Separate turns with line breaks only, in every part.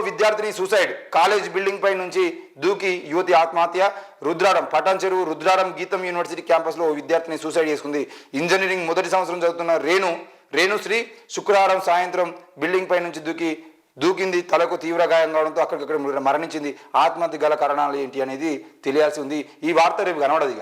విద్యార్థిని suicide, college building పై నుంచి దూకి యువతి ఆత్మహత్య. రుద్రారం పటాన్ చెరువు రుద్రారం గీతం యూనివర్సిటీ క్యాంపస్లో ఓ విద్యార్థిని సూసైడ్ చేసుకుంది. ఇంజనీరింగ్ మొదటి సంవత్సరం చదువుతున్న రేణుశ్రీ శుక్రవారం సాయంత్రం బిల్డింగ్ పై నుంచి దూకింది. తలకు తీవ్ర గాయం కావడంతో అక్కడికక్కడ మరణించింది. ఆత్మహత్య గల కారణాలు ఏంటి అనేది తెలియాల్సి ఉంది. ఈ వార్త రేపు కనబడదు.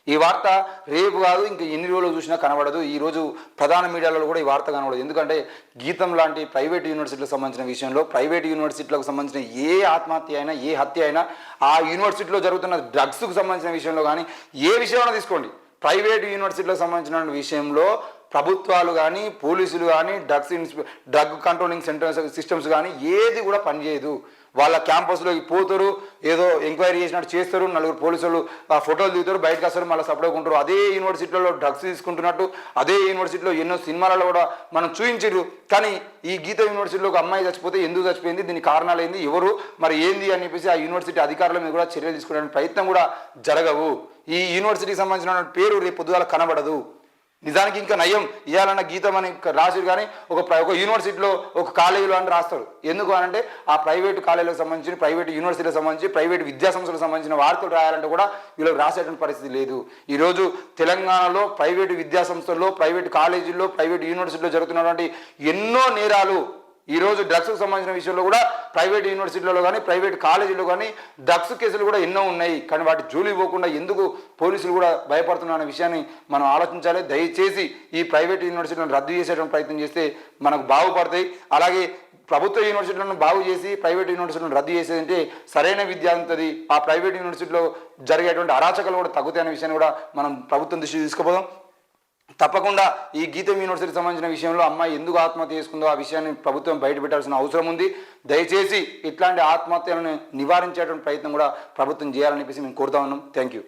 ఈ వార్త రేపు కాదు, ఇంకా ఎన్ని రోజులు చూసినా కనబడదు. ఈరోజు ప్రధాన మీడియాలో కూడా ఈ వార్త కనబడదు. ఎందుకంటే గీతం లాంటి ప్రైవేట్ యూనివర్సిటీలకు సంబంధించిన విషయంలో, ప్రైవేట్ యూనివర్సిటీలకు సంబంధించిన ఏ ఆత్మహత్య అయినా, ఏ హత్య అయినా, ఆ యూనివర్సిటీలో జరుగుతున్న డ్రగ్స్కు సంబంధించిన విషయంలో కానీ, ఏ విషయంలో తీసుకోండి, ప్రైవేట్ యూనివర్సిటీలకు సంబంధించిన విషయంలో ప్రభుత్వాలు కానీ, పోలీసులు కానీ, డ్రగ్ కంట్రోలింగ్ సిస్టమ్స్ కానీ ఏది కూడా పనిచేయదు. వాళ్ళ క్యాంపస్లోకి పోతారు, ఏదో ఎంక్వైరీ చేసినట్టు చేస్తారు, నలుగురు పోలీసులు ఆ ఫోటోలు దిగుతారు, బయటకు వస్తారు, మళ్ళీ సపరేట్ ఉంటారు. అదే యూనివర్సిటీలో డ్రగ్స్ తీసుకుంటున్నట్టు అదే యూనివర్సిటీలో ఎన్నో సినిమాలలో కూడా మనం చూపించారు. కానీ ఈ గీత యూనివర్సిటీలో ఒక అమ్మాయి చచ్చిపోతే ఎందుకు చచ్చిపోయింది, దీనికి కారణాలు ఏంది, ఎవరు మరి ఏంది అని చెప్పేసి ఆ యూనివర్సిటీ అధికారుల మీద కూడా చర్యలు తీసుకోవడానికి ప్రయత్నం కూడా జరగవు. ఈ యూనివర్సిటీకి సంబంధించిన పేరు రేపు పొద్దుగాల కనబడదు. నిజానికి ఇంకా నయం, ఇవ్వాలన్న గీతం అని రాసి కానీ ఒక యూనివర్సిటీలో ఒక కాలేజీలో అని రాస్తారు. ఎందుకు అనంటే ఆ ప్రైవేటు కాలేజీలకు సంబంధించి, ప్రైవేటు యూనివర్సిటీలకు సంబంధించి, ప్రైవేటు విద్యాసంస్థలకు సంబంధించిన వార్తలు రాయాలంటే కూడా వీళ్ళకి రాసేటువంటి పరిస్థితి లేదు. ఈరోజు తెలంగాణలో ప్రైవేటు విద్యాసంస్థల్లో, ప్రైవేటు కాలేజీల్లో, ప్రైవేటు యూనివర్సిటీలో జరుగుతున్నటువంటి ఎన్నో నేరాలు, ఈరోజు డ్రగ్స్కు సంబంధించిన విషయంలో కూడా ప్రైవేట్ యూనివర్సిటీలలో కానీ, ప్రైవేట్ కాలేజీలో కానీ డ్రగ్స్ కేసులు కూడా ఎన్నో ఉన్నాయి. కానీ వాటి జోలికి పోకుండా ఎందుకు పోలీసులు కూడా భయపడుతున్న విషయాన్ని మనం ఆలోచించాలి. దయచేసి ఈ ప్రైవేట్ యూనివర్సిటీలను రద్దు చేసేటువంటి ప్రయత్నం చేస్తే మనకు బాగుపడతాయి. అలాగే ప్రభుత్వ యూనివర్సిటీలను బాగు చేసి ప్రైవేట్ యూనివర్సిటీలను రద్దు చేసేదంటే సరైన విద్య ఉంటుంది. ఆ ప్రైవేట్ యూనివర్సిటీలో జరిగేటువంటి అరాచకాలు కూడా తగ్గుతాయి అనే విషయాన్ని కూడా మనం ప్రభుత్వం దృష్టికి తీసుకుపోదాం. తప్పకుండా ఈ గీతం యూనివర్సిటీకి సంబంధించిన విషయంలో అమ్మాయి ఎందుకు ఆత్మహత్య చేసుకుందో ఆ విషయాన్ని ప్రభుత్వం బయటపెట్టాల్సిన అవసరం ఉంది. దయచేసి ఇట్లాంటి ఆత్మహత్యలను నివారించేటువంటి ప్రయత్నం కూడా ప్రభుత్వం చేయాలని చెప్పేసి మేము కోరుతా ఉన్నాం. Thank you.